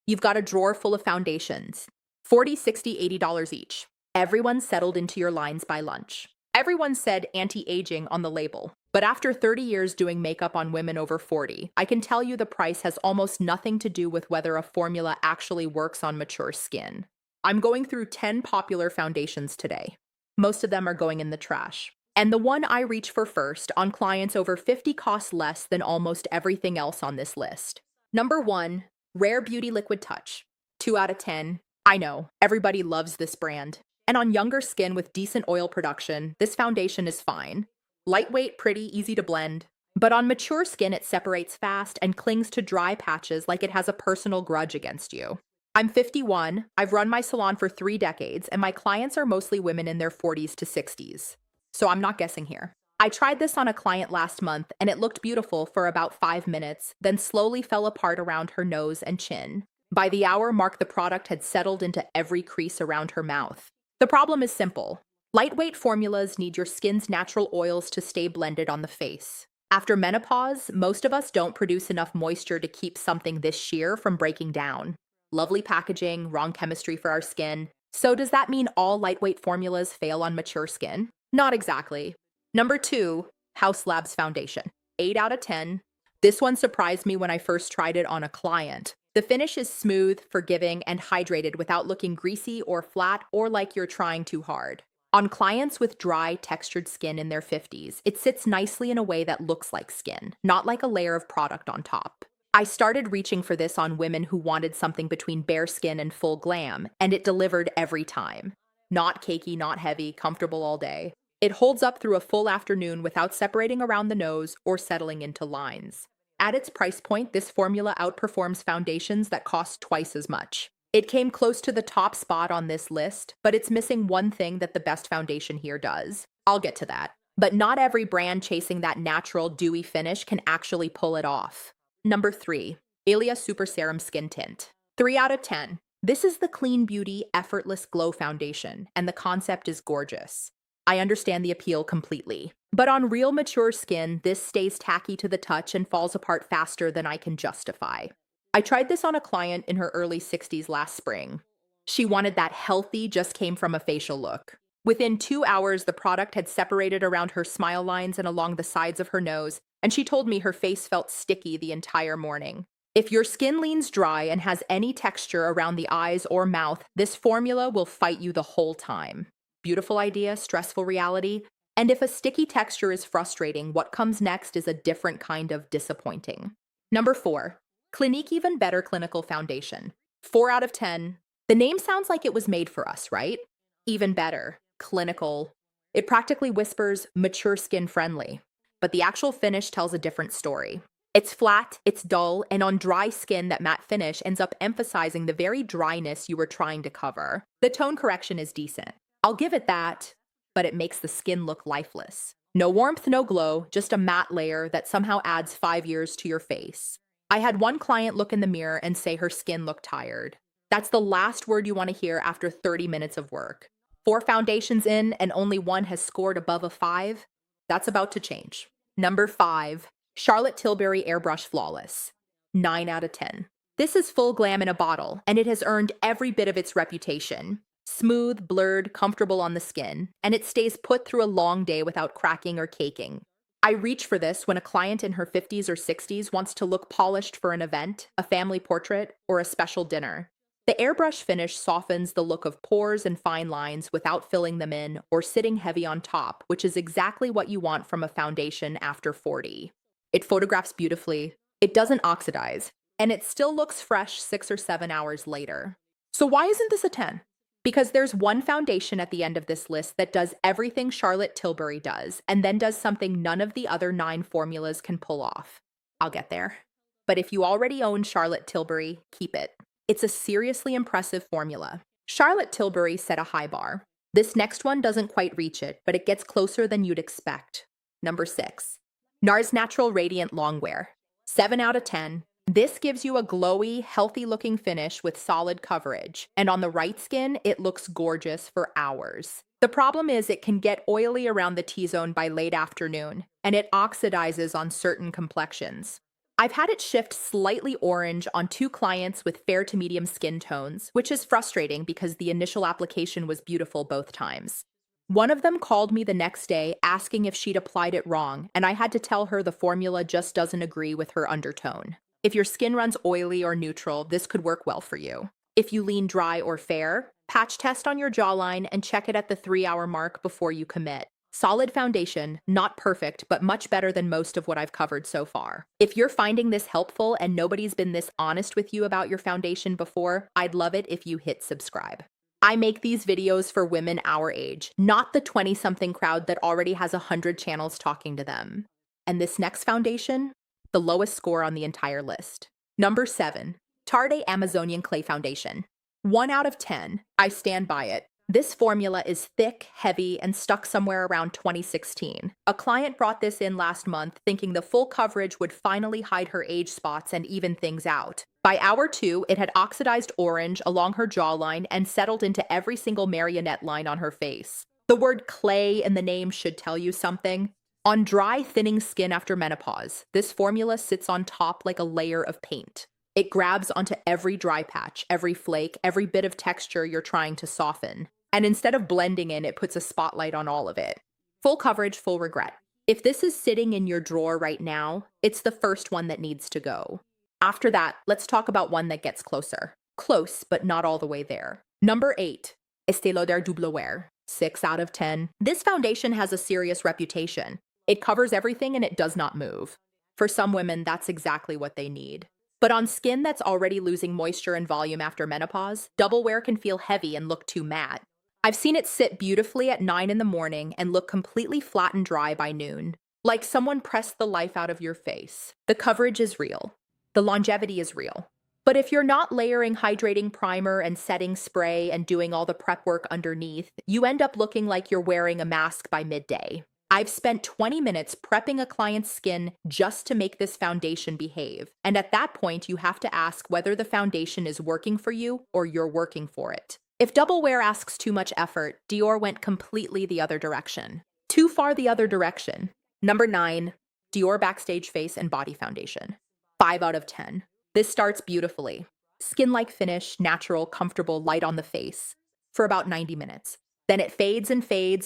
You've got a drawer full of foundations. 40, 60, $80 each. Everyone settled into your lines by lunch. Everyone said anti-aging on the label. But after 30 years doing makeup on women over 40, I can tell you the price has almost nothing to do with whether a formula actually works on mature skin. I'm going through 10 popular foundations today. Most of them are going in the trash. And the one I reach for first on clients over 50 costs less than almost everything else on this list. Number 1, Rare Beauty Liquid Touch. 2 out of 10. I know, everybody loves this brand. And on younger skin with decent oil production, this foundation is fine. Lightweight, pretty, easy to blend. But on mature skin, it separates fast and clings to dry patches like it has a personal grudge against you. I'm 51, I've run my salon for 3 decades, and my clients are mostly women in their 40s to 60s. So I'm not guessing here. I tried this on a client last month, and it looked beautiful for about 5 minutes, then slowly fell apart around her nose and chin. By the hour mark, the product had settled into every crease around her mouth. The problem is simple. Lightweight formulas need your skin's natural oils to stay blended on the face. After menopause, most of us don't produce enough moisture to keep something this sheer from breaking down. Lovely packaging, wrong chemistry for our skin. So does that mean all lightweight formulas fail on mature skin? Not exactly. Number 2, House Labs Foundation. 8 out of 10. This one surprised me when I first tried it on a client. The finish is smooth, forgiving, and hydrated without looking greasy or flat or like you're trying too hard. On clients with dry, textured skin in their 50s, it sits nicely in a way that looks like skin, not like a layer of product on top. I started reaching for this on women who wanted something between bare skin and full glam, and it delivered every time. Not cakey, not heavy, comfortable all day. It holds up through a full afternoon without separating around the nose or settling into lines. At its price point, this formula outperforms foundations that cost twice as much. It came close to the top spot on this list, but it's missing one thing that the best foundation here does. I'll get to that. But not every brand chasing that natural, dewy finish can actually pull it off. Number 3, Alia Super Serum Skin Tint. 3 out of 10. This is the clean beauty, effortless glow foundation, and the concept is gorgeous. I understand the appeal completely. But on real mature skin, this stays tacky to the touch and falls apart faster than I can justify. I tried this on a client in her early 60s last spring. She wanted that healthy, just came from a facial look. Within 2 hours, the product had separated around her smile lines and along the sides of her nose, and she told me her face felt sticky the entire morning. If your skin leans dry and has any texture around the eyes or mouth, this formula will fight you the whole time. Beautiful idea, stressful reality. And if a sticky texture is frustrating, what comes next is a different kind of disappointing. Number 4, Clinique Even Better Clinical Foundation. 4 out of 10. The name sounds like it was made for us, right? Even better, clinical. It practically whispers mature skin friendly, but the actual finish tells a different story. It's flat, it's dull, and on dry skin, that matte finish ends up emphasizing the very dryness you were trying to cover. The tone correction is decent. I'll give it that, but it makes the skin look lifeless. No warmth, no glow, just a matte layer that somehow adds 5 years to your face. I had one client look in the mirror and say her skin looked tired. That's the last word you want to hear after 30 minutes of work. 4 foundations in and only one has scored above a 5? That's about to change. Number 5, Charlotte Tilbury Airbrush Flawless. 9 out of 10. This is full glam in a bottle, and it has earned every bit of its reputation. Smooth, blurred, comfortable on the skin, and it stays put through a long day without cracking or caking. I reach for this when a client in her 50s or 60s wants to look polished for an event, a family portrait, or a special dinner. The airbrush finish softens the look of pores and fine lines without filling them in or sitting heavy on top, which is exactly what you want from a foundation after 40. It photographs beautifully, it doesn't oxidize, and it still looks fresh 6 or 7 hours later. So why isn't this a 10? Because there's one foundation at the end of this list that does everything Charlotte Tilbury does, and then does something none of the other 9 formulas can pull off. I'll get there. But if you already own Charlotte Tilbury, keep it. It's a seriously impressive formula. Charlotte Tilbury set a high bar. This next one doesn't quite reach it, but it gets closer than you'd expect. Number 6, NARS Natural Radiant Longwear. 7 out of 10. This gives you a glowy, healthy-looking finish with solid coverage, and on the right skin, it looks gorgeous for hours. The problem is it can get oily around the T-zone by late afternoon, and it oxidizes on certain complexions. I've had it shift slightly orange on 2 clients with fair to medium skin tones, which is frustrating because the initial application was beautiful both times. One of them called me the next day asking if she'd applied it wrong, and I had to tell her the formula just doesn't agree with her undertone. If your skin runs oily or neutral, this could work well for you. If you lean dry or fair, patch test on your jawline and check it at the 3-hour mark before you commit. Solid foundation, not perfect, but much better than most of what I've covered so far. If you're finding this helpful and nobody's been this honest with you about your foundation before, I'd love it if you hit subscribe. I make these videos for women our age, not the 20-something crowd that already has 100 channels talking to them. And this next foundation, the lowest score on the entire list. Number 7, Tarde Amazonian Clay Foundation. 1 out of 10. I stand by it. This formula is thick, heavy, and stuck somewhere around 2016. A client brought this in last month thinking the full coverage would finally hide her age spots and even things out. By hour 2, it had oxidized orange along her jawline and settled into every single marionette line on her face. The word clay in the name should tell you something. On dry, thinning skin after menopause, this formula sits on top like a layer of paint. It grabs onto every dry patch, every flake, every bit of texture you're trying to soften. And instead of blending in, it puts a spotlight on all of it. Full coverage, full regret. If this is sitting in your drawer right now, it's the first one that needs to go. After that, let's talk about one that gets closer. Close, but not all the way there. Number 8, Estée Lauder Double Wear. 6 out of 10. This foundation has a serious reputation. It covers everything and it does not move. For some women, that's exactly what they need. But on skin that's already losing moisture and volume after menopause, Double Wear can feel heavy and look too matte. I've seen it sit beautifully at 9 in the morning and look completely flat and dry by noon, like someone pressed the life out of your face. The coverage is real. The longevity is real. But if you're not layering hydrating primer and setting spray and doing all the prep work underneath, you end up looking like you're wearing a mask by midday. I've spent 20 minutes prepping a client's skin just to make this foundation behave. And at that point, you have to ask whether the foundation is working for you or you're working for it. If Double Wear asks too much effort, Dior went completely the other direction. Too far the other direction. Number 9, Dior Backstage Face and Body Foundation. 5 out of 10. This starts beautifully. Skin-like finish, natural, comfortable, light on the face. For about 90 minutes. Then it fades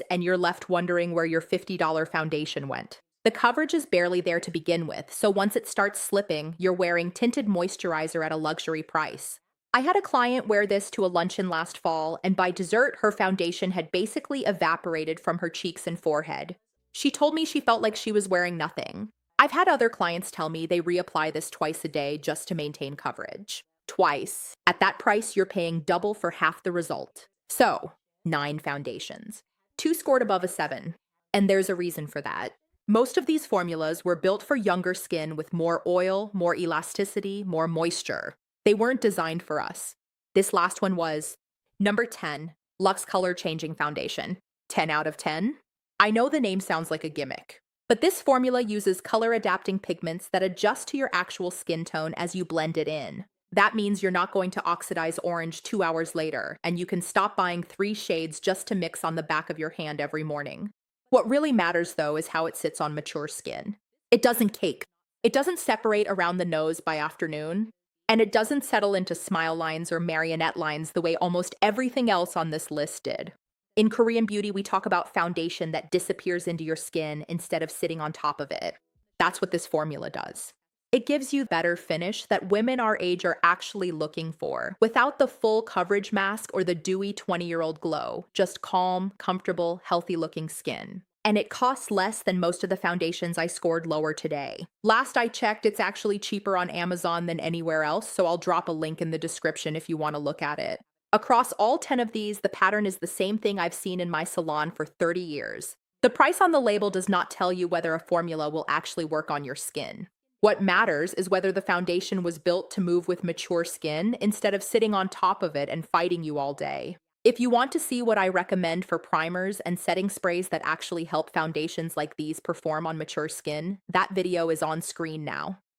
and you're left wondering where your $50 foundation went. The coverage is barely there to begin with, so once it starts slipping, you're wearing tinted moisturizer at a luxury price. I had a client wear this to a luncheon last fall, and by dessert, her foundation had basically evaporated from her cheeks and forehead. She told me she felt like she was wearing nothing. I've had other clients tell me they reapply this twice a day just to maintain coverage. Twice. At that price, you're paying double for half the result. So, 9 foundations. 2 scored above a 7. And there's a reason for that. Most of these formulas were built for younger skin with more oil, more elasticity, more moisture. They weren't designed for us. This last one was. Number 10, Luxe Color Changing Foundation. 10 out of 10? I know the name sounds like a gimmick, but this formula uses color-adapting pigments that adjust to your actual skin tone as you blend it in. That means you're not going to oxidize orange 2 hours later, and you can stop buying 3 shades just to mix on the back of your hand every morning. What really matters, though, is how it sits on mature skin. It doesn't cake. It doesn't separate around the nose by afternoon. And it doesn't settle into smile lines or marionette lines the way almost everything else on this list did. In Korean beauty, we talk about foundation that disappears into your skin instead of sitting on top of it. That's what this formula does. It gives you better finish that women our age are actually looking for, without the full coverage mask or the dewy 20-year-old glow, just calm, comfortable, healthy-looking skin. And it costs less than most of the foundations I scored lower today. Last I checked, it's actually cheaper on Amazon than anywhere else, so I'll drop a link in the description if you want to look at it. Across all 10 of these, the pattern is the same thing I've seen in my salon for 30 years. The price on the label does not tell you whether a formula will actually work on your skin. What matters is whether the foundation was built to move with mature skin instead of sitting on top of it and fighting you all day. If you want to see what I recommend for primers and setting sprays that actually help foundations like these perform on mature skin, that video is on screen now.